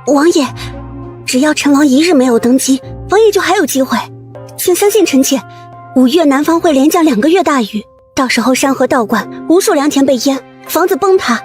王爷，只要陈王一日没有登基，王爷就还有机会。请相信臣妾，5月南方会连降2个月大雨，到时候山河道观无数良田被淹，房子崩塌，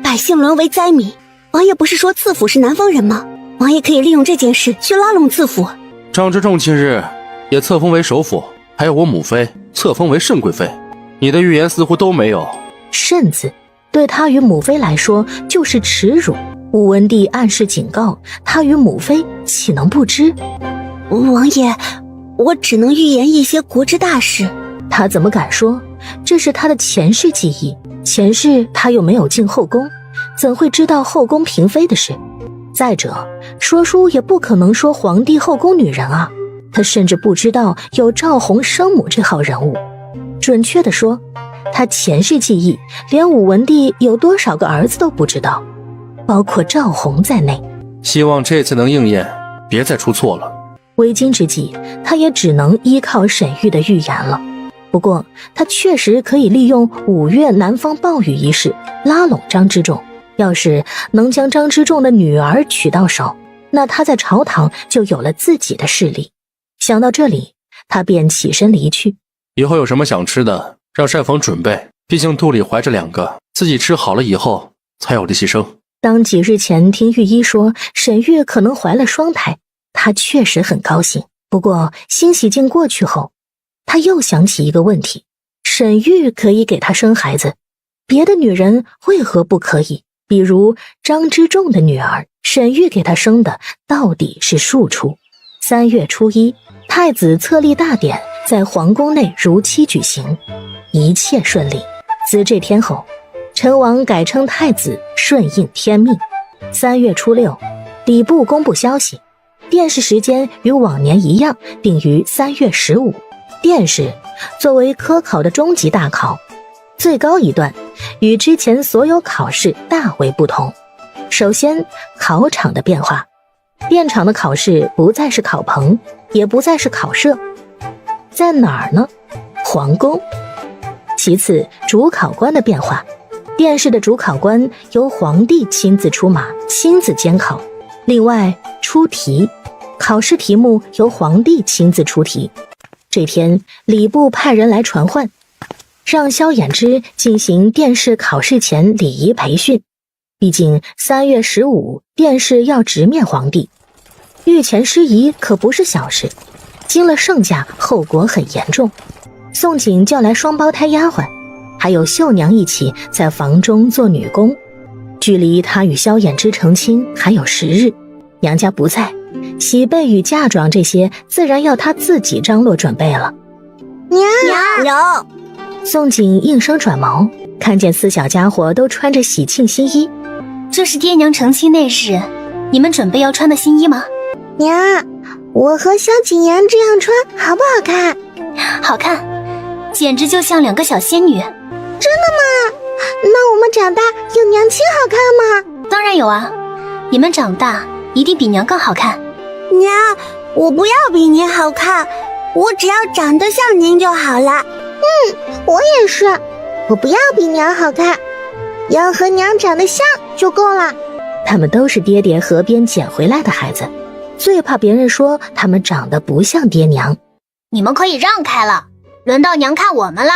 百姓沦为灾民。王爷不是说赐府是南方人吗？王爷可以利用这件事去拉拢赐府。张之仲近日也册封为首辅，还有我母妃册封为慎贵妃，你的预言似乎都没有。慎字对他与母妃来说就是耻辱，武文帝暗示警告他与母妃岂能不知？王爷，我只能预言一些国之大事。他怎么敢说？这是他的前世记忆，前世他又没有进后宫，怎会知道后宫嫔妃的事？再者，说书也不可能说皇帝后宫女人啊，他甚至不知道有赵弘生母这号人物。准确地说，他前世记忆连武文帝有多少个儿子都不知道，包括赵弘在内。希望这次能应验，别再出错了。为今之计，他也只能依靠沈玉的预言了。不过他确实可以利用5月南方暴雨一事拉拢张之仲，要是能将张之仲的女儿娶到手，那他在朝堂就有了自己的势力。想到这里，他便起身离去。以后有什么想吃的，让膳房准备，毕竟肚里怀着2个，自己吃好了以后才有力气生。当几日前听御医说沈玉可能怀了双胎，他确实很高兴。不过欣喜劲过去后，他又想起一个问题，沈玉可以给他生孩子，别的女人为何不可以？比如张之仲的女儿，沈玉给他生的到底是庶出。3月初1，太子册立大典在皇宫内如期举行，一切顺利。自这天后，陈王改称太子，顺应天命。3月初6，礼部公布消息，殿试时间与往年一样，定于3月15。殿试作为科考的终极大考，最高一段与之前所有考试大为不同。首先，考场的变化，殿场的考试不再是考棚，也不再是考舍，在哪儿呢？皇宫。其次，主考官的变化，殿试的主考官由皇帝亲自出马，亲自监考。另外，出题，考试题目由皇帝亲自出题。这天，礼部派人来传唤，让萧衍之进行殿试考试前礼仪培训。毕竟3月15殿试要直面皇帝，御前失仪可不是小事，经了圣驾，后果很严重。宋璟叫来双胞胎丫鬟，还有绣娘一起在房中做女工。距离他与萧衍之成亲还有10日，娘家不在，喜被与嫁妆这些自然要他自己张罗准备了。娘，宋璟应声转眸，看见4小家伙都穿着喜庆新衣。这是爹娘成亲那日，你们准备要穿的新衣吗？娘，我和萧景阳这样穿好不好看？好看，简直就像2个小仙女。真的吗？那我们长大有娘亲好看吗？当然有啊，你们长大一定比娘更好看。娘，我不要比您好看，我只要长得像您就好了。我也是，我不要比娘好看，要和娘长得像就够了。他们都是爹爹河边捡回来的孩子，最怕别人说他们长得不像爹娘。你们可以让开了，轮到娘看我们了。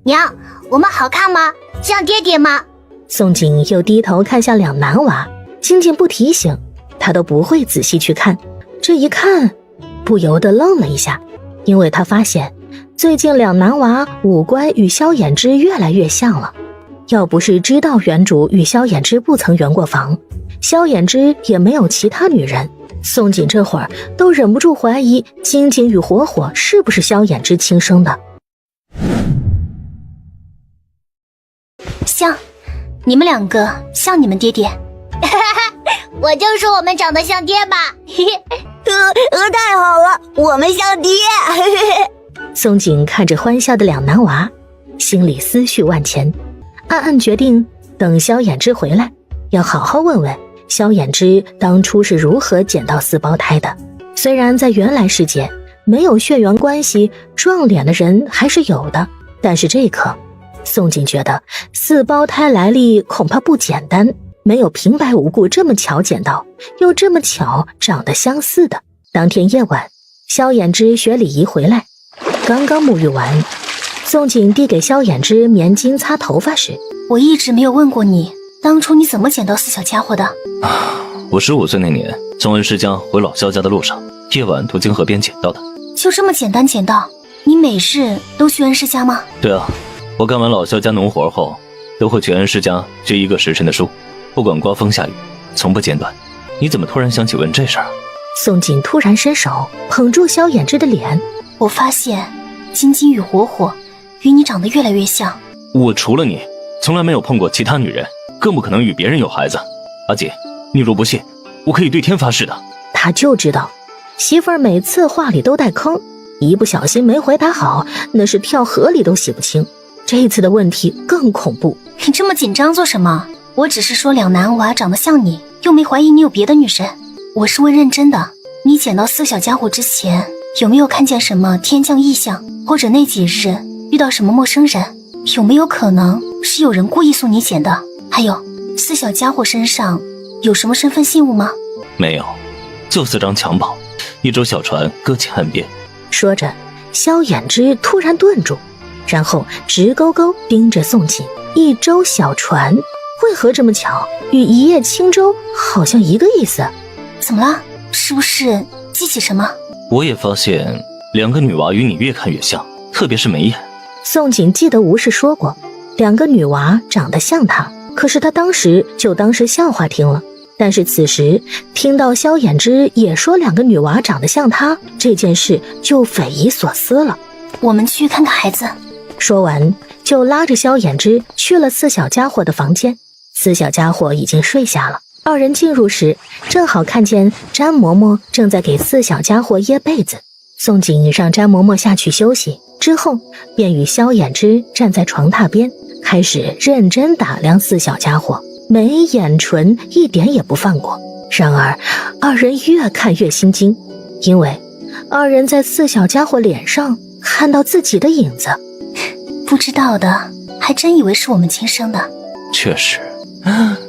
娘，我们好看吗？像爹爹吗？宋璟又低头看向2男娃，静静不提醒，他都不会仔细去看。这一看，不由得愣了一下，因为他发现最近2男娃五官与萧衍之越来越像了。要不是知道原主与萧衍之不曾圆过房，萧衍之也没有其他女人，宋璟这会儿都忍不住怀疑晶晶与火火是不是萧衍之亲生的。像，你们2个像你们爹爹。我就说我们长得像爹吧。太好了，我们像爹。宋璟看着欢笑的2男娃，心里思绪万千，暗暗决定等萧衍之回来，要好好问问萧衍之当初是如何捡到4胞胎的。虽然在原来世界没有血缘关系，撞脸的人还是有的，但是这刻宋璟觉得4胞胎来历恐怕不简单。没有平白无故这么巧捡到，又这么巧长得相似的。当天夜晚，萧衍之学礼仪回来，刚刚沐浴完，宋锦递给萧衍之棉巾擦头发时，我一直没有问过你，当初你怎么捡到四小家伙的？我15岁那年，从恩师江回老萧家的路上，夜晚途经河边捡到的。就这么简单捡到？你每日都去恩师家吗？对啊，我干完老萧家农活后，都会去恩师家学1个时辰的书，不管刮风下雨，从不间断。你怎么突然想起问这事儿啊？宋锦突然伸手捧住萧衍之的脸，我发现金金与火火与你长得越来越像。我除了你，从来没有碰过其他女人，更不可能与别人有孩子。阿姐，你若不信，我可以对天发誓的。他就知道媳妇儿每次话里都带坑，一不小心没回答好，那是跳河里都洗不清。这一次的问题更恐怖。你这么紧张做什么？我只是说两男娃长得像你，又没怀疑你有别的女人。我是问认真的，你捡到4小家伙之前，有没有看见什么天降异象，或者那几日遇到什么陌生人？有没有可能是有人故意送你捡的？还有4小家伙身上有什么身份信物吗？没有，就4张襁褓，1艘小船搁浅岸边。说着，萧衍之突然顿住，然后直勾勾盯着宋锦。1舟小船，为何这么巧？与一叶轻舟好像一个意思。怎么了？是不是记起什么？我也发现2个女娃与你越看越像，特别是眉眼。宋锦记得吴氏说过，2个女娃长得像她，可是她当时就当是笑话听了。但是此时听到萧衍之也说2个女娃长得像她，这件事就匪夷所思了。我们去看看孩子。说完就拉着萧衍之去了4小家伙的房间。4小家伙已经睡下了，2人进入时正好看见詹嬷嬷正在给4小家伙掖被子。宋锦让詹嬷嬷下去休息，之后便与萧衍之站在床榻边，开始认真打量4小家伙，眉眼唇一点也不放过。然而2人越看越心惊，因为2人在4小家伙脸上看到自己的影子。不知道的还真以为是我们亲生的。确实，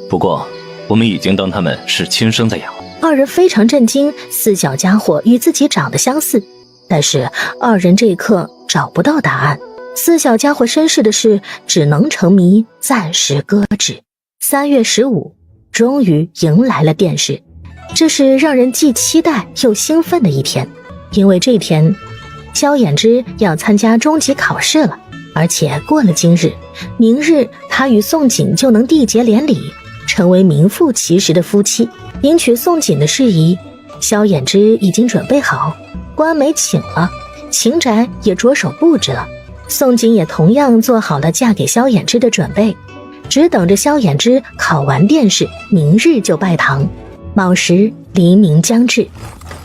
不过我们已经当他们是亲生在养。2人非常震惊4小家伙与自己长得相似，但是2人这一刻找不到答案。4小家伙身世的事只能成谜，暂时搁置。3月15，终于迎来了殿试。这是让人既期待又兴奋的一天，因为这天萧衍之要参加中级考试了，而且过了今日，明日他与宋锦就能缔结连理，成为名副其实的夫妻。迎娶宋锦的事宜，萧衍之已经准备好，官媒请了，秦宅也着手布置了，宋锦也同样做好了嫁给萧衍之的准备，只等着萧衍之考完殿试，明日就拜堂。卯时黎明将至，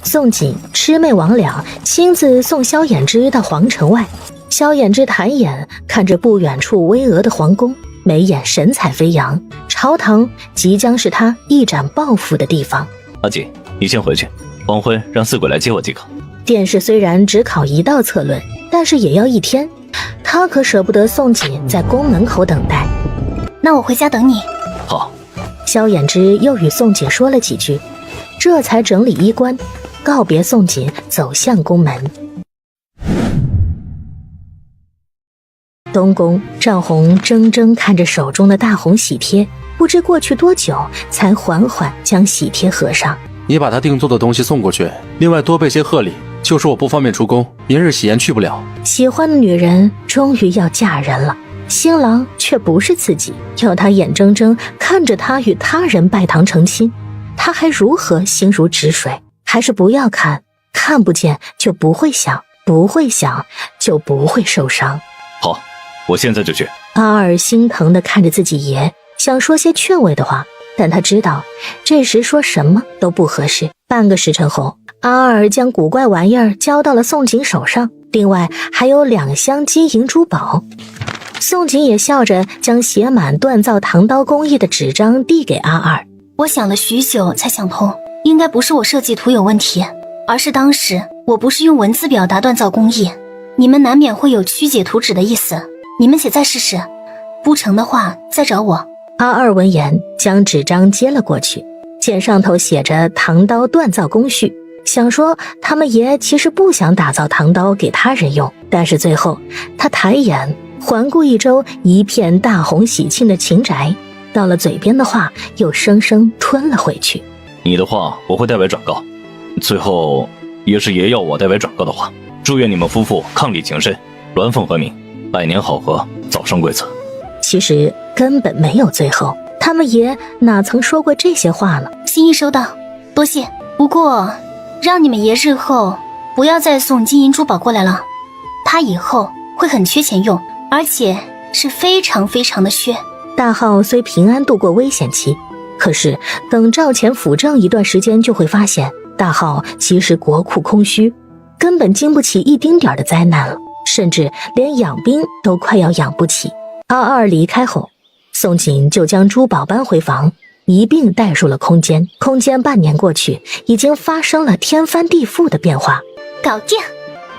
宋锦魑魅魍魉亲自送萧衍之到皇城外。萧衍之抬眼看着不远处巍峨的皇宫，眉眼神采飞扬，朝堂即将是他一展抱负的地方。阿锦，你先回去，黄昏让4鬼来接我即可。殿试虽然只考1道策论，但是也要1天，他可舍不得宋锦在宫门口等待。那我回家等你。好。萧衍之又与宋锦说了几句，这才整理衣冠，告别宋锦，走向宫门。东宫，赵红怔怔看着手中的大红喜帖，不知过去多久，才缓缓将喜帖合上。你把他定做的东西送过去，另外多备些贺礼，就说我不方便出宫，明日喜宴去不了。喜欢的女人终于要嫁人了，新郎却不是自己，要他眼睁睁看着他与他人拜堂成亲，他还如何心如止水？还是不要看，看不见就不会想，不会想就不会受伤。好，我现在就去。阿尔心疼地看着自己爷，想说些劝慰的话，但他知道这时说什么都不合适。半个时辰后，阿尔将古怪玩意儿交到了宋锦手上，另外还有2箱金银珠宝。宋锦也笑着将写满锻造唐刀工艺的纸张递给阿二。我想了许久才想通，应该不是我设计图有问题，而是当时我不是用文字表达锻造工艺，你们难免会有曲解图纸的意思，你们写再试试，不成的话再找我。阿二闻言，将纸张接了过去，见上头写着唐刀锻造工序，想说他们爷其实不想打造唐刀给他人用，但是最后他抬眼环顾一周一片大红喜庆的秦宅，到了嘴边的话又生生吞了回去。你的话我会代为转告，最后也是爷要我代为转告的话，祝愿你们夫妇伉俪情深，鸾凤和鸣，百年好合，早生贵子。其实根本没有最后，他们爷哪曾说过这些话呢？心意收到，多谢。不过让你们爷日后不要再送金银珠宝过来了，他以后会很缺钱用，而且是非常非常的缺。大浩虽平安度过危险期，可是等赵钱辅政一段时间，就会发现大浩其实国库空虚，根本经不起一丁点的灾难了，甚至连养兵都快要养不起。阿二离开后，宋锦就将珠宝搬回房，一并带入了空间。空间半年过去，已经发生了天翻地覆的变化。搞定！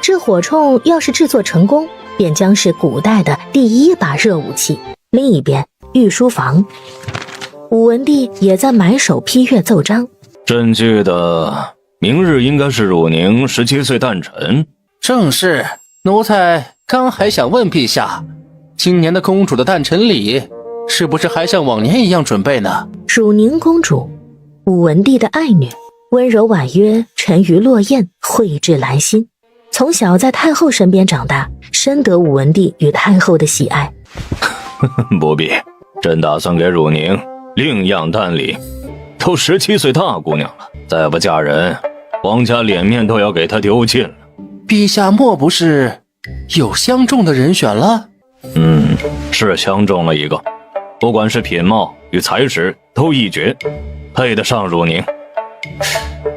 这火铳要是制作成功，便将是古代的第一把热武器。另一边，御书房，武文帝也在埋首批阅奏章。朕记得明日应该是汝宁17岁诞辰。正是，奴才刚还想问陛下，今年的公主的诞辰礼是不是还像往年一样准备呢？汝宁公主，武文帝的爱女，温柔婉约，沉鱼落雁，蕙质兰心。从小在太后身边长大，深得武文帝与太后的喜爱。不必，朕打算给汝宁另样诞礼。都17岁大姑娘了，再不嫁人，皇家脸面都要给她丢尽了。陛下莫不是有相中的人选了？是相中了一个，不管是品貌与才识都一绝，配得上汝宁。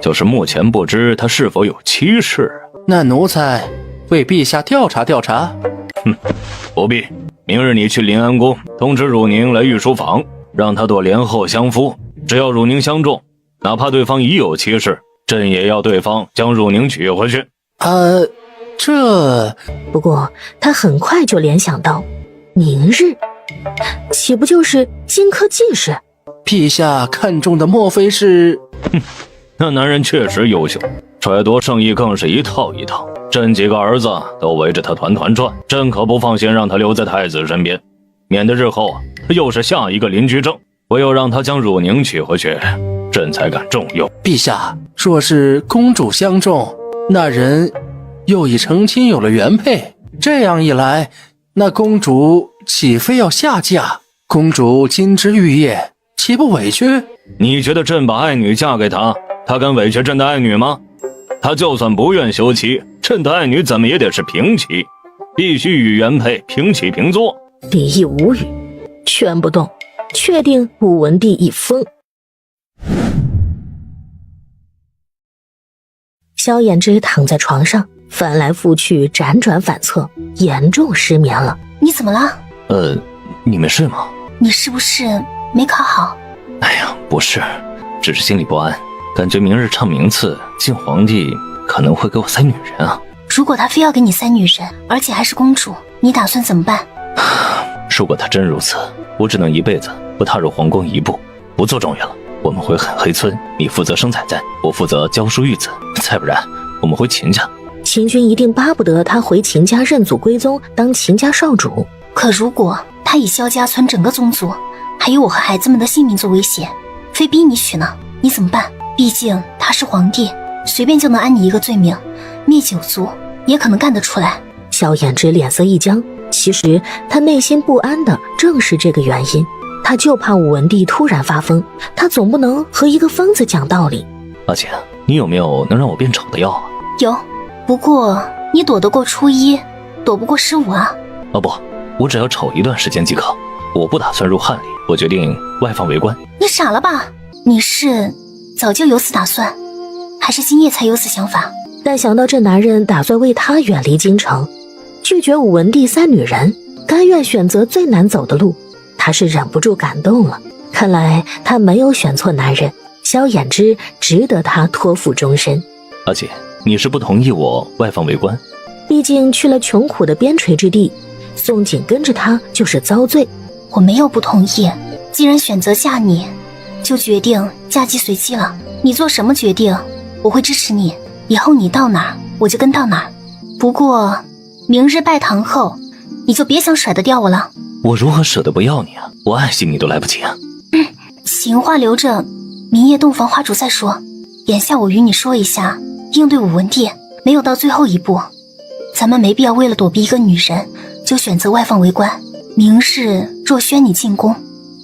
就是目前不知她是否有妻室。那奴才为陛下调查调查。不必，明日你去临安宫通知汝宁来御书房，让他躲帘后相夫。只要汝宁相中，哪怕对方已有妻室，朕也要对方将汝宁娶回去。不过他很快就联想到，明日岂不就是荆轲济世？陛下看中的莫非是……那男人确实优秀，揣度圣意更是一套一套。朕几个儿子都围着他团团转，朕可不放心让他留在太子身边，免得日后他又是下一个林居正。唯有让他将汝宁娶回去，朕才敢重用。陛下，若是公主相中，那人又已成亲有了原配，这样一来，那公主岂非要下嫁？公主金枝玉叶，岂不委屈？你觉得朕把爱女嫁给他，他敢委屈朕的爱女吗？他就算不愿休妻，朕的爱女怎么也得是平妻，必须与原配平起平坐。李毅无语，劝不动，确定武文帝已疯。萧衍之躺在床上，翻来覆去，辗转反侧，严重失眠了。你怎么了？你没事吗？你是不是没考好？哎呀，不是，只是心里不安，感觉明日唱名次晋皇帝可能会给我塞女人啊。如果他非要给你塞女人，而且还是公主，你打算怎么办？如果他真如此，我只能一辈子不踏入皇宫一步，不做状元了。我们回狠黑村，你负责生采摘，我负责教书育子，再不然我们回秦家。秦军一定巴不得他回秦家认祖归宗，当秦家少主。可如果他以萧家村整个宗族，还有我和孩子们的性命做威胁，非逼你娶呢，你怎么办？毕竟他是皇帝，随便就能安你一个罪名，灭九族也可能干得出来。萧衍之脸色一僵，其实他内心不安的正是这个原因，他就怕武文帝突然发疯，他总不能和一个疯子讲道理。阿姐，你有没有能让我变丑的药啊？有，不过你躲得过初一，躲不过15啊。不，我只要丑一段时间即可。我不打算入翰林，我决定外放为官。你傻了吧？你是早就有此打算，还是今夜才有此想法？但想到这男人打算为他远离京城，拒绝武文帝塞女人，甘愿选择最难走的路，他是忍不住感动了。看来他没有选错男人，萧衍之值得他托付终身。阿姐，你是不同意我外放为官？毕竟去了穷苦的边陲之地，宋锦跟着他就是遭罪。我没有不同意，既然选择嫁你，就决定嫁鸡随鸡了。你做什么决定，我会支持你。以后你到哪儿，我就跟到哪儿。不过，明日拜堂后，你就别想甩得掉我了。我如何舍得不要你啊？我爱惜你都来不及啊！情话留着明夜洞房花烛再说。眼下我与你说一下，应对武文帝没有到最后一步，咱们没必要为了躲避一个女人，就选择外放为官。明日若宣你进宫，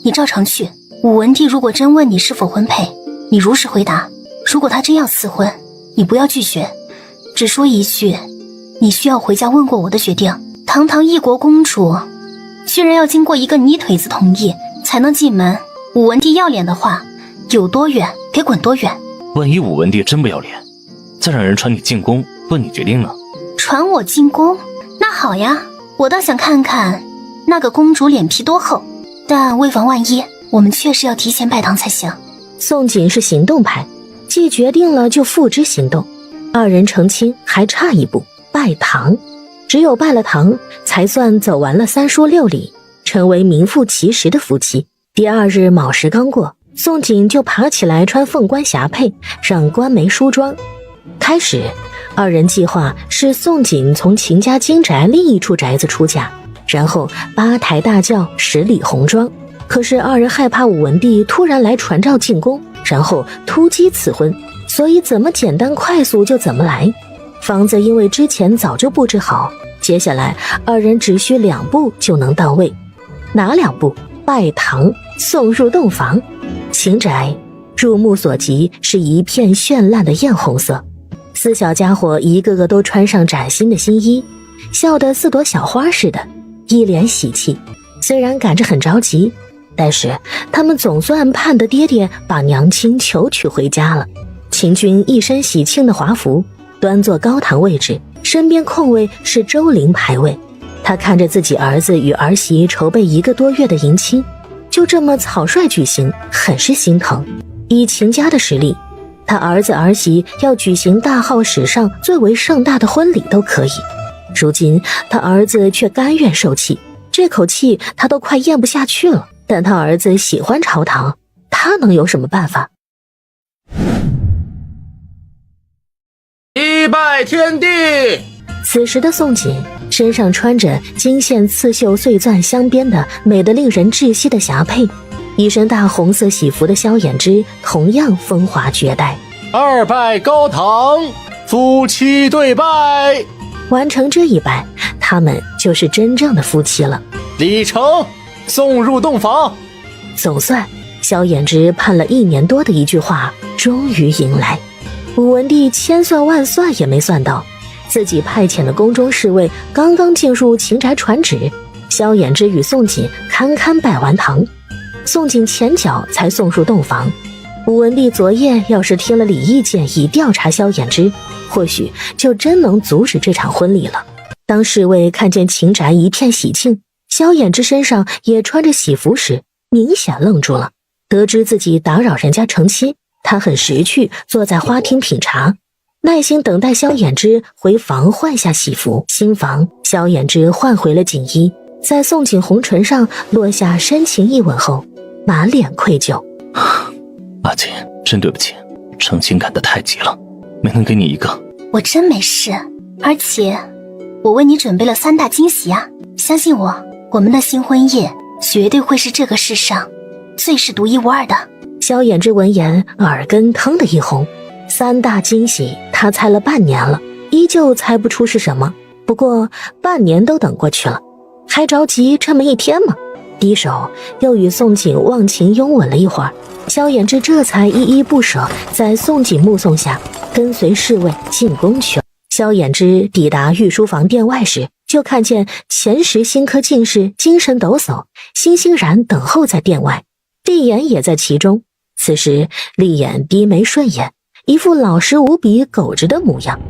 你照常去。武文帝如果真问你是否婚配，你如实回答。如果他真要赐婚，你不要拒绝，只说一句你需要回家问过我的决定。堂堂一国公主，居然要经过一个泥腿子同意才能进门。武文帝要脸的话，有多远给滚多远。万一武文帝真不要脸，再让人传你进宫问你决定呢？传我进宫？那好呀，我倒想看看那个公主脸皮多厚。但为防万一，我们确实要提前拜堂才行。宋锦是行动派，既决定了就付之行动。二人成亲还差一步，拜堂。只有拜了堂，才算走完了3书6礼，成为名副其实的夫妻。第2日卯时刚过，宋锦就爬起来穿凤冠霞帔，让官媒梳妆。开始，二人计划是宋锦从秦家金宅另一处宅子出嫁，然后8抬大轿10礼红妆。可是二人害怕武文帝突然来传召进宫，然后突击赐婚，所以怎么简单快速就怎么来。房子因为之前早就布置好，接下来二人只需2步就能到位。哪2步？拜堂，送入洞房。秦宅入目所及是一片绚烂的艳红色，4小家伙一个个都穿上崭新的新衣，笑得似朵小花似的，一脸喜气。虽然赶着很着急，但是他们总算盼得爹爹把娘亲求娶回家了。秦军一身喜庆的华服，端坐高堂位置，身边空位是周陵牌位。他看着自己儿子与儿媳筹备1个多月的迎亲，就这么草率举行，很是心疼。以秦家的实力，他儿子儿媳要举行大号史上最为盛大的婚礼都可以。如今他儿子却甘愿受气，这口气他都快咽不下去了。但他儿子喜欢朝堂，他能有什么办法？一拜天地。此时的宋锦身上穿着金线刺绣碎钻镶边的美得令人窒息的霞帔，一身大红色喜服的萧衍之同样风华绝代。2拜高堂，夫妻对拜。完成这一拜，他们就是真正的夫妻了。礼成，送入洞房。总算萧衍之盼了1年多的一句话终于迎来。武文帝千算万算也没算到，自己派遣的宫中侍卫刚刚进入秦宅传旨，萧衍之与宋锦堪堪拜完堂，宋锦前脚才送入洞房。武文帝昨夜要是听了李意见以调查萧衍之，或许就真能阻止这场婚礼了。当侍卫看见秦宅一片喜庆，萧衍之身上也穿着喜服时，明显愣住了。得知自己打扰人家成亲，他很识趣，坐在花厅品茶，耐心等待萧衍之回房换下喜服。新房，萧衍之换回了锦衣，在宋锦红唇上落下深情一吻后，满脸愧疚。阿锦，真对不起，成亲赶得太急了，没能给你一个。我真没事，而且我为你准备了3大惊喜啊！相信我，我们的新婚夜绝对会是这个世上最是独一无二的。萧衍之闻言，耳根腾的一红。3大惊喜，他猜了半年了，依旧猜不出是什么。不过半年都等过去了，还着急这么1天吗？低手又与宋锦忘情拥吻了一会儿，萧衍之这才依依不舍，在宋锦目送下，跟随侍卫进宫去了。萧衍之抵达御书房殿外时，就看见前10新科进士精神抖擞，欣欣然等候在殿外，厉眼也在其中。此时厉眼低眉顺眼，一副老实无比狗直的模样。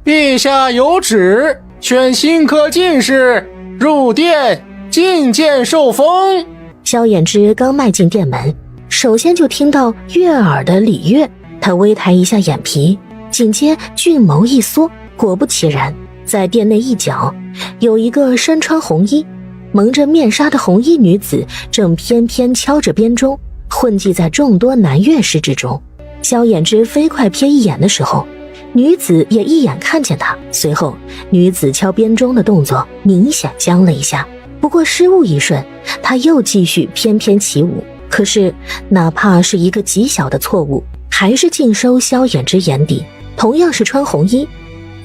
陛下有旨，选新科进士入殿觐见受封。萧衍之刚迈进殿门，首先就听到悦耳的礼乐，他微抬一下眼皮，紧接俊眸一缩，果不其然，在殿内一角有一个身穿红衣，蒙着面纱的红衣女子正翩翩敲着编钟，混迹在众多男乐师之中。萧衍之飞快瞥一眼的时候，女子也一眼看见他，随后女子敲编钟的动作明显僵了一下，不过失误一瞬，她又继续翩翩起舞。可是哪怕是一个极小的错误，还是尽收萧衍之眼底。同样是穿红衣，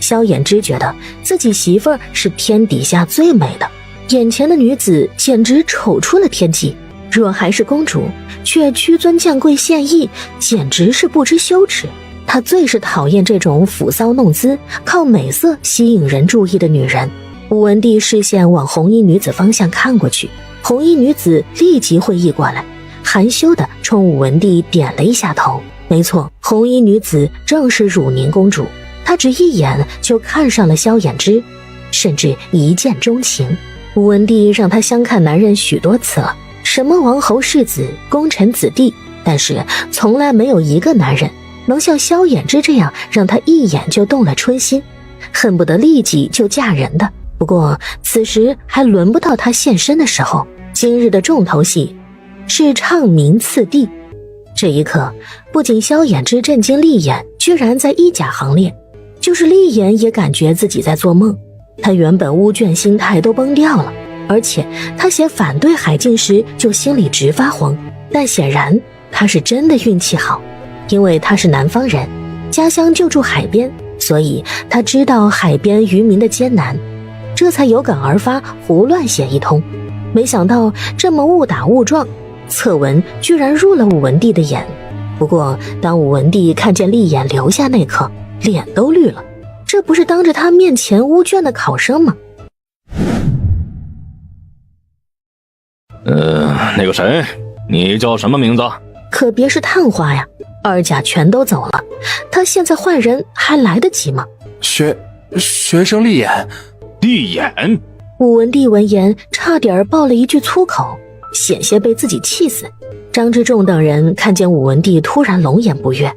萧衍之觉得自己媳妇儿是天底下最美的，眼前的女子简直丑出了天际，若还是公主，却屈尊降贵献艺，简直是不知羞耻。他最是讨厌这种抚骚弄姿、靠美色吸引人注意的女人。武文帝视线往红衣女子方向看过去，红衣女子立即会意过来，含羞地冲武文帝点了一下头。没错，红衣女子正是汝宁公主。她只一眼就看上了萧衍之，甚至一见钟情。武文帝让她相看男人许多次了，什么王侯世子、功臣子弟，但是从来没有一个男人能像萧衍之这样让她一眼就动了春心，恨不得立即就嫁人的。不过此时还轮不到她现身的时候，今日的重头戏是唱名次第。这一刻，不仅萧衍之震惊厉眼居然在一甲行列，就是厉眼也感觉自己在做梦。他原本乌倦心态都崩掉了，而且他写反对海禁时就心里直发慌。但显然他是真的运气好，因为他是南方人，家乡就住海边，所以他知道海边渔民的艰难，这才有感而发胡乱写一通。没想到这么误打误撞，策文居然入了武文帝的眼。不过当武文帝看见厉眼留下那刻，脸都绿了，这不是当着他面前乌卷的考生吗？那个谁，你叫什么名字？可别是探花呀，二甲全都走了，他现在换人还来得及吗？学生厉眼。厉眼？武文帝闻言差点爆了一句粗口，险些被自己气死。张之洞等人看见武文帝突然龙颜不悦，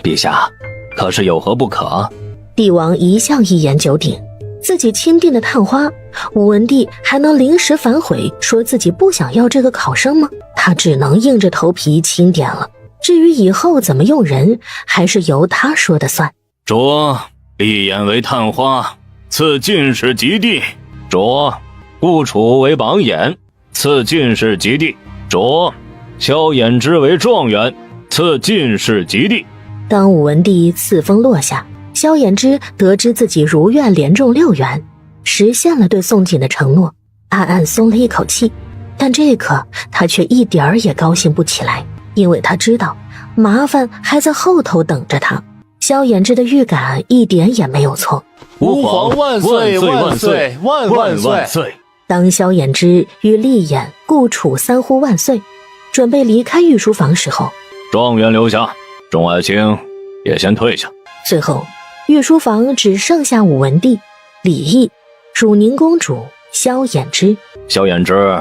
陛下，可是有何不可？帝王一向一言九鼎，自己钦定的探花，武文帝还能临时反悔，说自己不想要这个考生吗？他只能硬着头皮钦点了。至于以后怎么用人，还是由他说的算。着厉眼为探花，赐进士及第。着顾楚为榜眼，赐进士及第。着萧衍之为状元，赐进士及第。当武文帝赐封落下，萧衍之得知自己如愿连中6元，实现了对宋锦的承诺，暗暗松了一口气。但这一刻他却一点儿也高兴不起来，因为他知道麻烦还在后头等着他。萧衍之的预感一点也没有错。吾皇万岁万岁万岁！当萧衍之与厉眼、顾楚3呼万岁，准备离开御书房时候，状元留下，众爱卿也先退下。最后御书房只剩下武文帝、李毅、汝宁公主、萧衍之。萧衍之，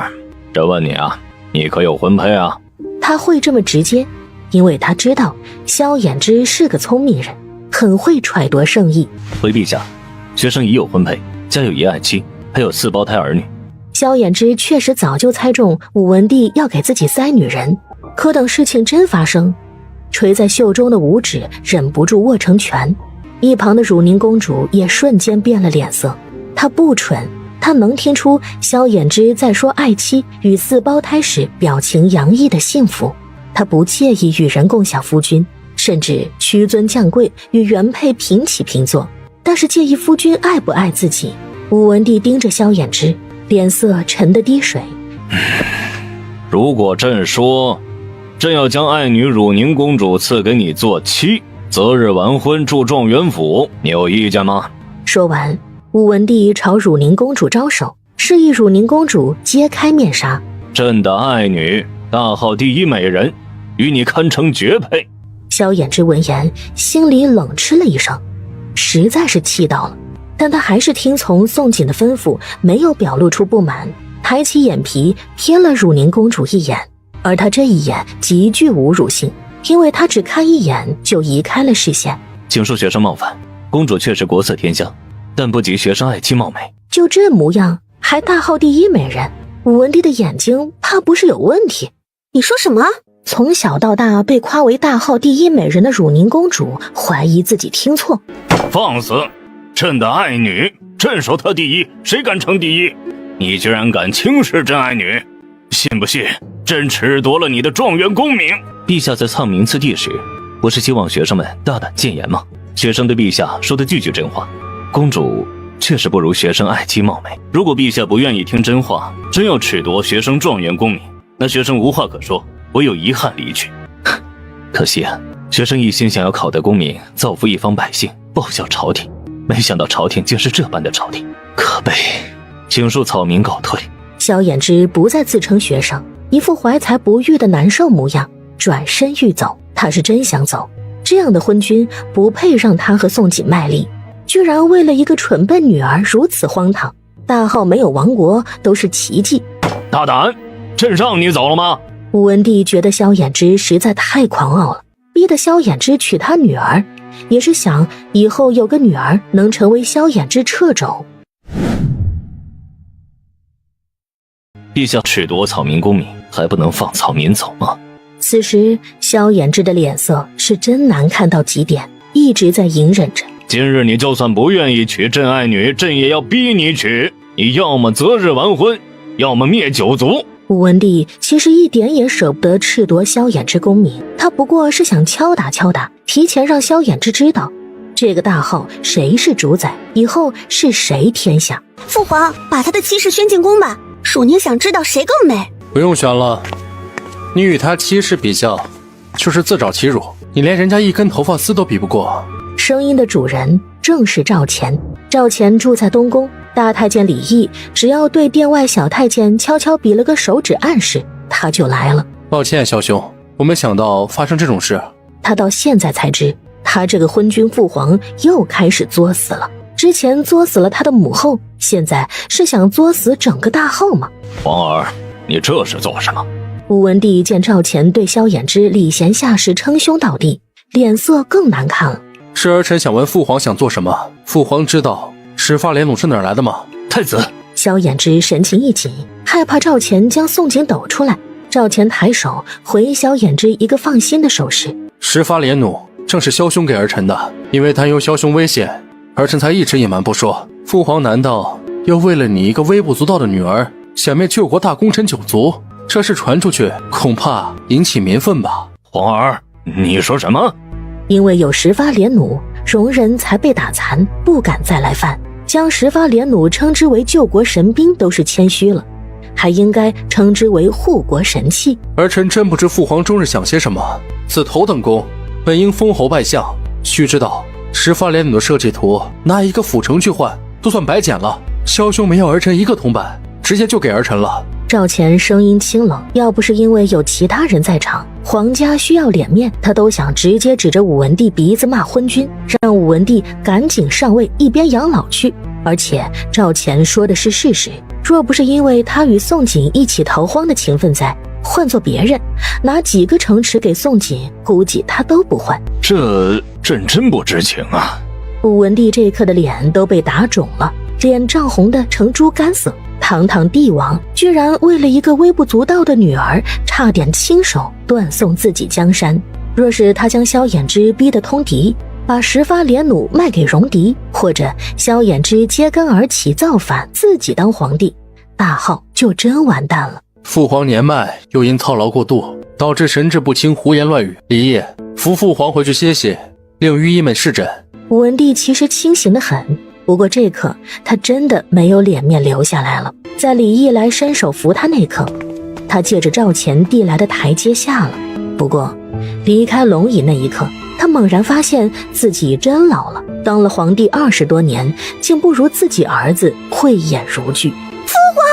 这问你啊，你可有婚配啊？他会这么直接，因为他知道萧衍之是个聪明人，很会揣度圣意。回陛下，学生已有婚配，家有1爱妻，还有4胞胎儿女。萧衍之确实早就猜中武文帝要给自己塞女人，可等事情真发生，垂在袖中的五指忍不住握成拳。一旁的汝宁公主也瞬间变了脸色。她不蠢，她能听出萧衍之在说爱妻与4胞胎时表情洋溢的幸福。她不介意与人共享夫君，甚至屈尊降贵与原配平起平坐，但是介意夫君爱不爱自己。武文帝盯着萧衍之，脸色沉得滴水。如果朕说朕要将爱女汝宁公主赐给你做妻，择日完婚住状元府，你有意见吗？说完，武文帝朝汝宁公主招手，示意汝宁公主揭开面纱。朕的爱女，大号第一美人，与你堪称绝配。萧衍之闻言心里冷嗤了一声，实在是气到了，但他还是听从宋锦的吩咐，没有表露出不满，抬起眼皮瞥了汝宁公主一眼。而他这一眼极具侮辱性，因为他只看一眼就移开了视线。请恕学生冒犯，公主确实国色天香，但不及学生爱妻貌美。就这模样还大号第一美人，武文帝的眼睛怕不是有问题。你说什么？从小到大被夸为大号第一美人的汝宁公主怀疑自己听错。放肆！朕的爱女，朕说她第一，谁敢称第一？你居然敢轻视朕爱女，信不信朕褫夺了你的状元功名？陛下在唱名次第时，不是希望学生们大胆谏言吗？学生对陛下说的句句真话，公主确实不如学生爱妻貌美。如果陛下不愿意听真话，真要褫夺学生状元功名，那学生无话可说，唯有遗憾离去。可惜啊，学生一心想要考得功名，造福一方百姓，报效朝廷，没想到朝廷竟是这般的朝廷，可悲！请恕草民告退。萧衍之不再自称学生，一副怀才不遇的难受模样，转身欲走。他是真想走，这样的昏君不配让他和宋锦卖力，居然为了一个蠢笨女儿如此荒唐。大号没有亡国都是奇迹。大胆！朕让你走了吗？武文帝觉得萧衍之实在太狂傲了，逼得萧衍之娶他女儿，也是想以后有个女儿能成为萧衍之掣肘。陛下褫夺草民功名，还不能放草民走吗？此时萧衍之的脸色是真难看到极点，一直在隐忍着。今日你就算不愿意娶朕爱女，朕也要逼你娶。你要么择日完婚，要么灭九族。武文帝其实一点也舍不得褫夺萧衍之功名，他不过是想敲打，提前让萧衍之知道这个大号谁是主宰，以后是谁天下。父皇，把他的妻室宣进宫吧，蜀宁想知道谁更美。不用选了，你与他妻室比较，就是自找其辱。你连人家一根头发丝都比不过。声音的主人正是赵钱。赵钱住在东宫，大太监李毅只要对殿外小太监悄悄比了个手指暗示，他就来了。抱歉，萧兄，我没想到发生这种事。他到现在才知，他这个昏君父皇又开始作死了。之前作死了他的母后，现在是想作死整个大号吗？皇儿，你这是做什么？武文帝见赵钱对萧衍之礼贤下士，称兄道弟，脸色更难看了。是儿臣想问父皇想做什么？父皇知道始发连弩是哪儿来的吗？太子。萧衍之神情一紧，害怕赵钱将宋锦抖出来。赵钱抬手回萧衍之一个放心的手势。始发连弩正是萧兄给儿臣的，因为担忧萧兄危险，儿臣才一直隐瞒不说。父皇难道又为了你一个微不足道的女儿，想灭救国大功臣九族？这事传出去，恐怕引起民愤吧？皇儿，你说什么？因为有始发连弩，戎人才被打残，不敢再来犯。将始发连弩称之为救国神兵都是谦虚了，还应该称之为护国神器。儿臣真不知父皇终日想些什么。此头等功本应封侯拜相，须知道始发连弩的设计图拿一个府城去换，都算白捡了。萧兄没要儿臣一个铜板，直接就给儿臣了。赵钱声音清冷，要不是因为有其他人在场，皇家需要脸面，他都想直接指着武文帝鼻子骂昏君，让武文帝赶紧上位，一边养老去。而且赵钱说的是事实，若不是因为他与宋锦一起逃荒的情分在，换做别人，拿几个城池给宋锦，估计他都不换。这朕真不知情啊！武文帝这一刻的脸都被打肿了，脸涨红的成猪肝色。堂堂帝王居然为了一个微不足道的女儿，差点亲手断送自己江山。若是他将萧衍之逼得通敌，把始发连弩卖给戎狄，或者萧衍之揭竿而起造反，自己当皇帝，大号就真完蛋了。父皇年迈，又因操劳过度，导致神志不清，胡言乱语。李烨，扶父皇回去歇歇，令御医们视诊。武文帝其实清醒得很，不过这刻他真的没有脸面留下来了。在李毅来伸手扶他那刻，他借着赵钱递来的台阶下了。不过离开龙椅那一刻，他猛然发现自己真老了，当了皇帝20多年，竟不如自己儿子慧眼如炬。父皇！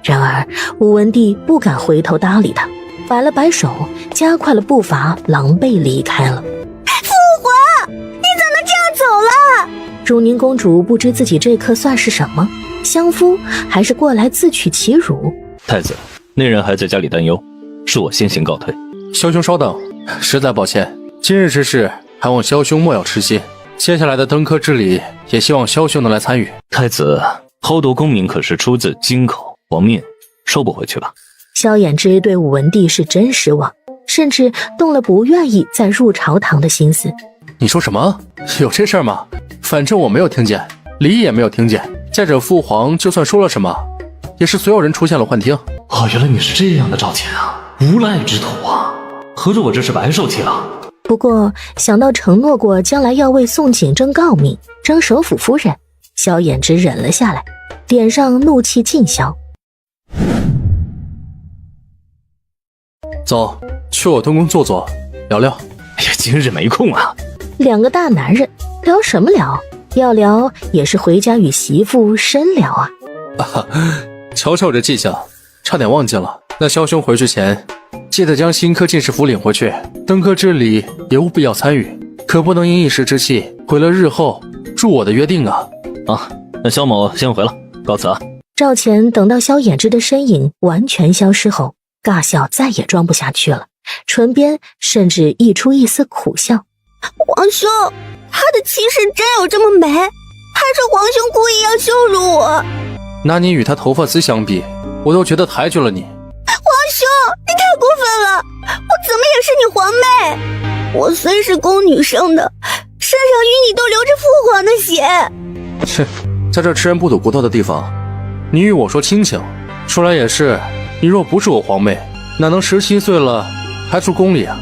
然而武文帝不敢回头搭理他，摆了摆手，加快了步伐，狼狈离开了。父皇，你怎么这样走了？汝宁公主不知自己这刻算是什么，相夫还是过来自取其辱。太子，那人还在家里担忧，恕我先行告退。萧兄稍等，实在抱歉，今日之事还望萧兄莫要痴心。接下来的登科之礼，也希望萧兄能来参与。太子，豪夺功名可是出自金口，王命收不回去吧？萧衍之对武文帝是真失望，甚至动了不愿意再入朝堂的心思。你说什么？有这事儿吗？反正我没有听见，李也没有听见。再者，父皇就算说了什么，也是所有人出现了幻听。哦，原来你是这样的赵钱啊，无赖之徒啊！合着我这是白受气了。不过想到承诺过将来要为宋景争诰命、争首辅夫人，萧衍之忍了下来，脸上怒气尽消。走，去我东宫坐坐，聊聊。哎呀，今日没空啊。两个大男人聊什么聊？要聊也是回家与媳妇深聊啊。瞧瞧这迹象，差点忘记了。那萧兄回去前，记得将新科进士服领回去，登科之礼也务必要参与，可不能因一时之气毁了日后助我的约定啊！啊，那萧某先回了，告辞啊。赵钱等到萧衍之的身影完全消失后，尬笑再也装不下去了，唇边甚至溢出一丝苦笑。皇兄，他的气势真有这么美？还是皇兄故意要羞辱我？拿你与他头发丝相比，我都觉得抬举了你。皇兄，你太过分了！我怎么也是你皇妹？我虽是宫女生的，身上与你都流着父皇的血。切，在这吃人不吐骨头的地方，你与我说亲情，说来也是，你若不是我皇妹，哪能17岁了还住宫里啊？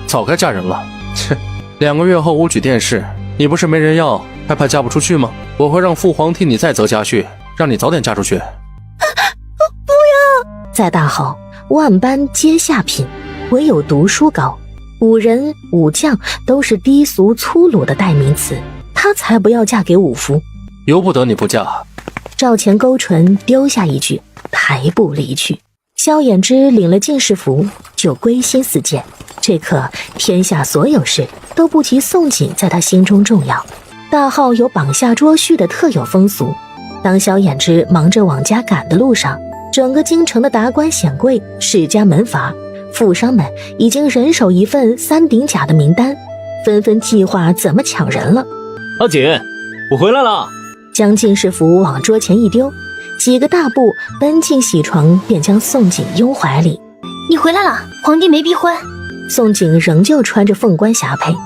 早该嫁人了。切，2个月后武举殿试，你不是没人要，还怕嫁不出去吗？我会让父皇替你再择佳婿，让你早点嫁出去。不要！在大好，万般皆下品，唯有读书高。武人、武将都是低俗粗鲁的代名词，他才不要嫁给武夫。由不得你不嫁。赵钱勾唇丢下一句，抬步离去。萧衍之领了进士服，就归心似箭。这刻天下所有事都不及宋锦在他心中重要。大号有绑下捉婿的特有风俗，当萧衍之忙着往家赶的路上，整个京城的达官显贵、世家门阀、富商们已经人手一份3顶甲的名单，纷纷计划怎么抢人了。阿锦，我回来了。将进士服往桌前一丢，几个大步奔进喜床，便将宋锦拥怀里。你回来了，皇帝没逼婚。宋锦仍旧穿着凤冠霞帔，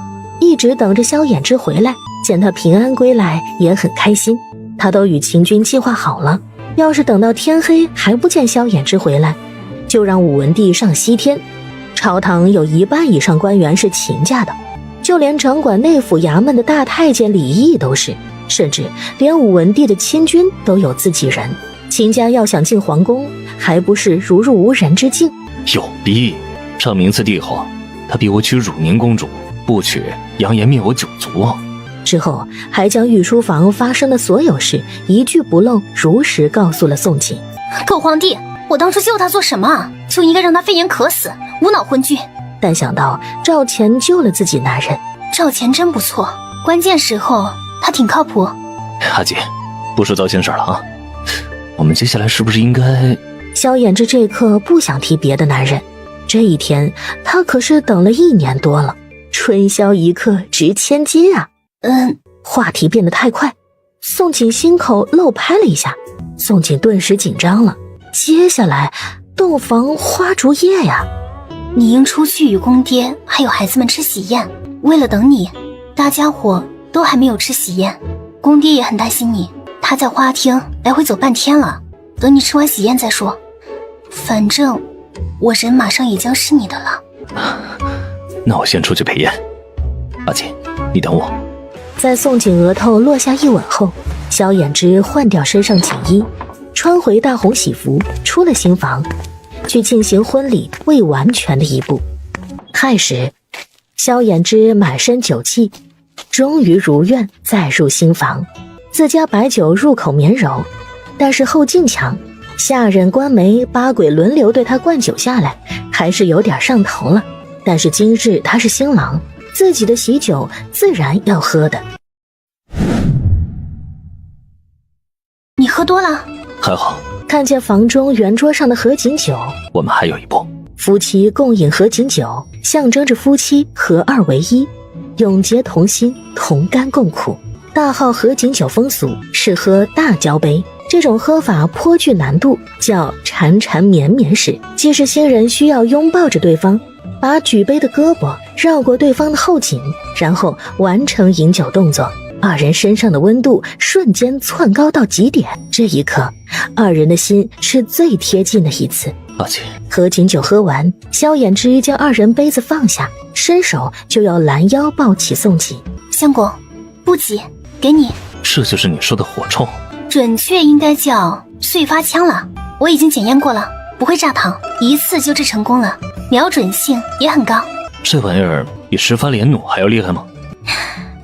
一直等着萧衍之回来。见他平安归来，也很开心。他都与秦军计划好了，要是等到天黑还不见萧衍之回来，就让武文帝上西天。朝堂有1半以上官员是秦家的，就连掌管内府衙门的大太监李毅都是，甚至连武文帝的亲军都有自己人。秦家要想进皇宫，还不是如入无人之境？有逼！上明次帝后，他逼我娶汝宁公主，不娶扬言灭我九族。之后还将御书房发生的所有事一句不漏如实告诉了宋锦。狗皇帝，我当初救他做什么？就应该让他肺炎渴死，无脑昏君。但想到赵钱救了自己男人，赵钱真不错，关键时候他挺靠谱。阿姐，不说糟心事了啊，我们接下来是不是应该……萧衍之这刻不想提别的男人，这一天他可是等了1年多了，春宵一刻值千金啊。话题变得太快，宋锦心口漏拍了一下，宋锦顿时紧张了。接下来洞房花烛夜呀，你应出去与公爹还有孩子们吃喜宴，为了等你，大家伙都还没有吃喜宴。公爹也很担心你，他在花厅来回走半天了，等你吃完喜宴再说。反正我人马上也将是你的了。那我先出去陪宴，阿锦，你等我。在宋锦额头落下一吻后，萧衍之换掉身上锦衣，穿回大红喜服，出了新房，去进行婚礼未完全的一步。亥时，萧衍之满身酒气，终于如愿再入新房。自家白酒入口绵柔，但是后劲强，下人官媒八鬼轮流对他灌酒下来，还是有点上头了。但是今日他是新郎，自己的喜酒自然要喝的。你喝多了？还好。看见房中圆桌上的合卺酒，我们还有一步。夫妻共饮合卺酒，象征着夫妻合二为一，永结同心，同甘共苦。大号合卺酒风俗是喝大交杯，这种喝法颇具难度，叫缠缠绵绵式，即是新人需要拥抱着对方，把举杯的胳膊绕过对方的后颈，然后完成饮酒动作。二人身上的温度瞬间窜高到极点，这一刻，二人的心是最贴近的一次。阿姐，合卺酒喝完，萧衍之将二人杯子放下，伸手就要拦腰抱起宋锦。相公，不急，给你。这就是你说的火铳？准确应该叫碎发枪了，我已经检验过了，不会炸膛，一次就制成功了，瞄准性也很高。这玩意儿比10发连弩还要厉害吗？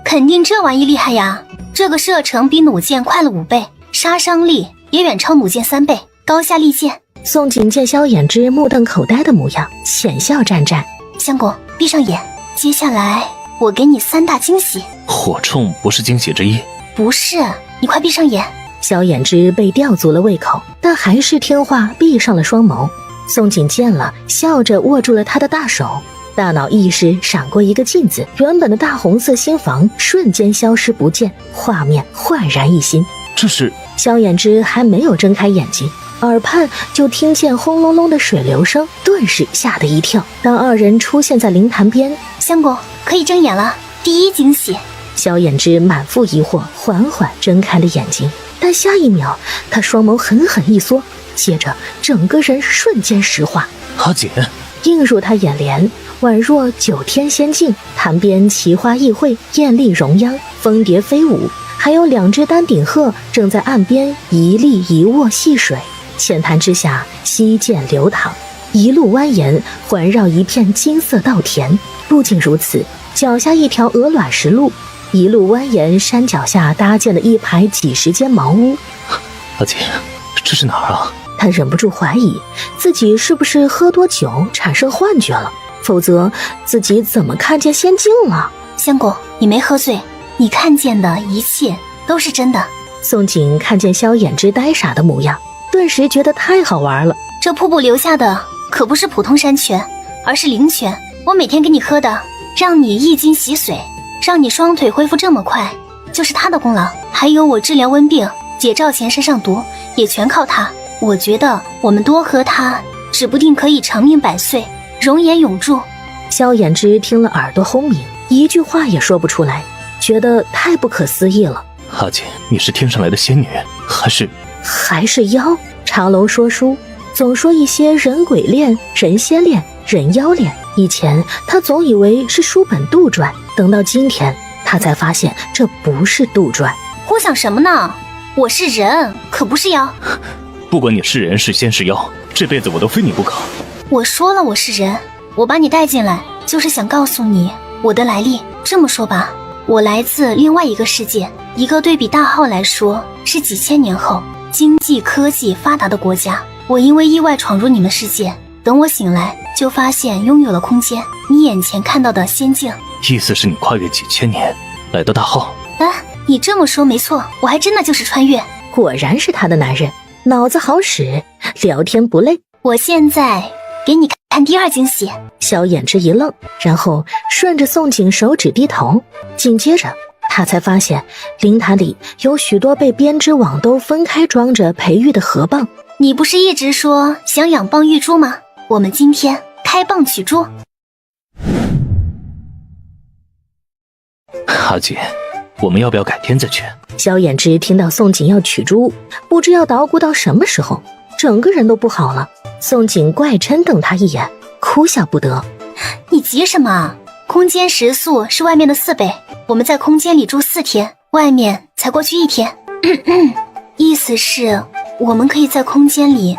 肯定这玩意厉害呀，这个射程比弩箭快了5倍，杀伤力也远超弩箭3倍，高下立见。宋锦见萧衍之目瞪口呆的模样，浅笑战战。相公，闭上眼，接下来我给你3大惊喜。火铳不是惊喜之一？不是，你快闭上眼。萧衍之被吊足了胃口，但还是听话闭上了双眸。宋锦见了，笑着握住了他的大手，大脑意识闪过一个镜子，原本的大红色心房瞬间消失不见，画面焕然一新。这是……萧衍之还没有睁开眼睛，耳畔就听见轰隆隆的水流声，顿时吓得一跳。当二人出现在灵潭边，相公可以睁眼了，第一惊喜。萧衍之满腹疑惑，缓缓睁开了眼睛，但下一秒他双眸狠狠一缩，接着整个人瞬间石化。阿姐，映入他眼帘，宛若9天仙境，潭边奇花异卉，艳丽容央，蜂蝶飞舞，还有2只丹顶鹤正在岸边一立一卧戏水。浅潭之下，溪涧流淌，一路蜿蜒，环绕一片金色稻田。不仅如此，脚下一条鹅卵石路，一路蜿蜒，山脚下搭建了一排几10间茅屋。阿姐，这是哪儿啊？他忍不住怀疑自己是不是喝多酒产生幻觉了，否则自己怎么看见仙境了？相公，你没喝醉，你看见的一切都是真的。宋锦看见萧衍之呆傻的模样，顿时觉得太好玩了。这瀑布流下的可不是普通山泉，而是灵泉，我每天给你喝的，让你一经洗髓，让你双腿恢复这么快，就是他的功劳。还有我治疗瘟病、解赵钱身上毒，也全靠他。我觉得我们多喝它，指不定可以长命百岁，容颜永驻。萧衍之听了耳朵轰鸣，一句话也说不出来，觉得太不可思议了。阿姐，你是天上来的仙女，还是妖？茶楼说书总说一些人鬼恋、人仙恋、人妖恋，以前他总以为是书本杜撰，等到今天他才发现这不是杜撰。胡想什么呢？我是人，可不是妖。不管你是人是仙是妖，这辈子我都非你不可。我说了我是人，我把你带进来就是想告诉你我的来历。这么说吧，我来自另外一个世界，一个对比大号来说是几千年后经济科技发达的国家。我因为意外闯入你们世界，等我醒来就发现拥有了空间，你眼前看到的仙境。意思是你跨越几千年来到大号？你这么说没错，我还真的就是穿越。果然是他的男人，脑子好使，聊天不累。我现在给你看第2惊喜。萧衍之一愣，然后顺着宋锦手指低头，紧接着他才发现灵潭里有许多被编织网兜分开装着培育的河蚌。你不是一直说想养蚌育珠吗？我们今天开蚌取珠。阿姐，我们要不要改天再去？萧衍之听到宋锦要取珠，不知要捣鼓到什么时候，整个人都不好了。宋锦怪嗔瞪他一眼，哭笑不得。你急什么？空间时速是外面的4倍，我们在空间里住4天，外面才过去1天。意思是我们可以在空间里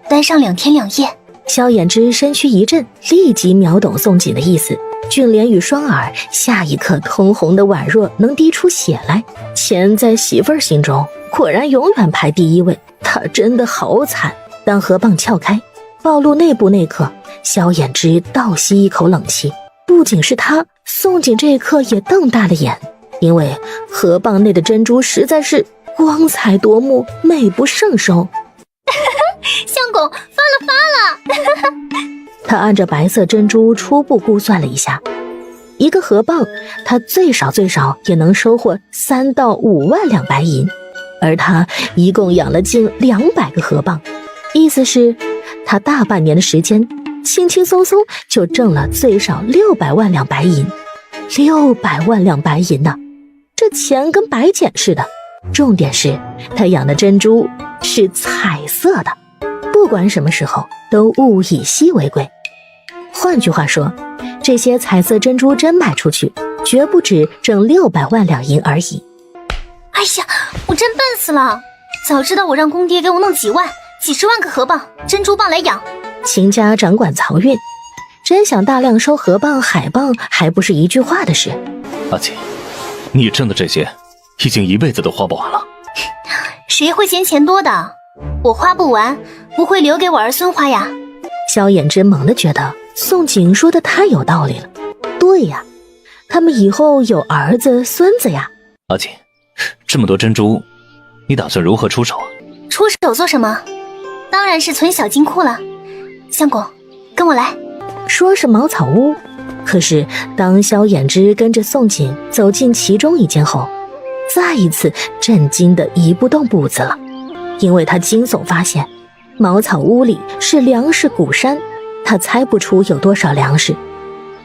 待上2天2夜。萧衍之身躯一震，立即秒懂宋锦的意思。俊脸与双耳下一刻通红的宛若能滴出血来。钱在媳妇儿心中果然永远排第1位，他真的好惨。当河蚌撬开暴露内部那刻，萧衍之倒吸一口冷气。不仅是他，宋锦这一刻也瞪大了眼，因为河蚌内的珍珠实在是光彩夺目，美不胜收。相公发了他按着白色珍珠初步估算了一下，一个河蚌他最少也能收获3到5万两白银。而他一共养了近200个河蚌，意思是他大半年的时间轻轻松松就挣了最少600万两白银。600万两白银呢，这钱跟白捡似的。重点是他养的珍珠是彩色的，不管什么时候都物以稀为贵。换句话说，这些彩色珍珠真卖出去，绝不止挣600万两银而已。哎呀，我真笨死了！早知道我让公爹给我弄几万、几十万个河蚌、珍珠蚌来养。秦家掌管漕运，真想大量收河蚌、海蚌，还不是一句话的事。阿锦，你挣的这些，已经一辈子都花不完了。谁会嫌钱多的？我花不完，不会留给我儿孙花呀。萧衍之猛地觉得宋景说的太有道理了。对呀，他们以后有儿子孙子呀。阿锦，这么多珍珠，你打算如何出手啊？出手做什么？当然是存小金库了。相公，跟我来。说是茅草屋，可是当萧衍之跟着宋景走进其中一间后，再一次震惊的移不动步子了，因为他惊悚发现茅草屋里是粮食谷山，他猜不出有多少粮食。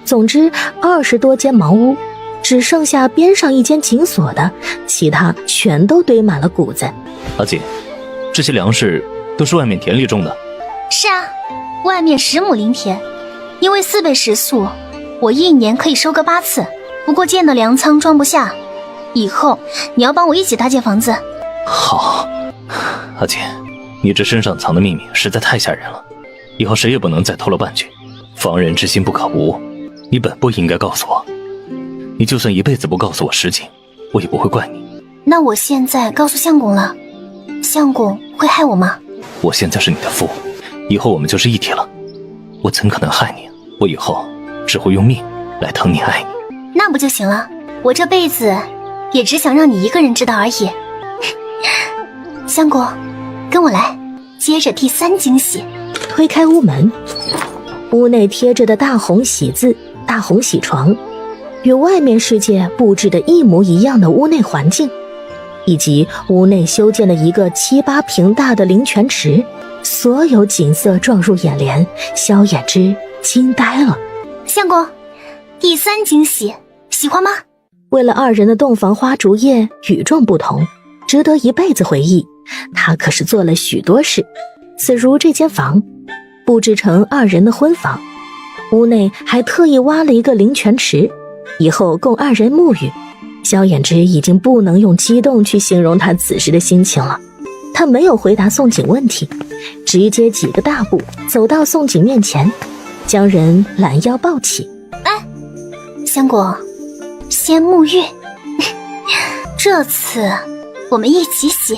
总之20多间茅屋，只剩下边上一间紧锁的，其他全都堆满了谷子。阿锦，这些粮食都是外面田里种的？是啊，外面10亩林田，因为4倍时速，我1年可以收割8次，不过建的粮仓装不下，以后你要帮我一起搭建房子。好，阿锦，你这身上藏的秘密实在太吓人了，以后谁也不能再透露半句。防人之心不可无，你本不应该告诉我。你就算一辈子不告诉我实情，我也不会怪你。那我现在告诉相公了，相公会害我吗？我现在是你的夫，以后我们就是一体了，我怎可能害你？我以后只会用命来疼你爱你。那不就行了？我这辈子也只想让你一个人知道而已。相公，跟我来，接着第3惊喜。推开屋门，屋内贴着的大红喜字、大红喜床，与外面世界布置的一模一样的屋内环境，以及屋内修建了一个7、8平大的灵泉池，所有景色撞入眼帘，萧衍之惊呆了。相公，第3惊喜，喜欢吗？为了2人的洞房花烛夜与众不同，值得一辈子回忆，他可是做了许多事，此如这间房布置成2人的婚房，屋内还特意挖了一个灵泉池，以后供2人沐浴。萧衍之已经不能用激动去形容他此时的心情了。他没有回答宋景问题，直接几个大步走到宋景面前，将人拦腰抱起。哎，相公，先沐浴。这次我们一起洗。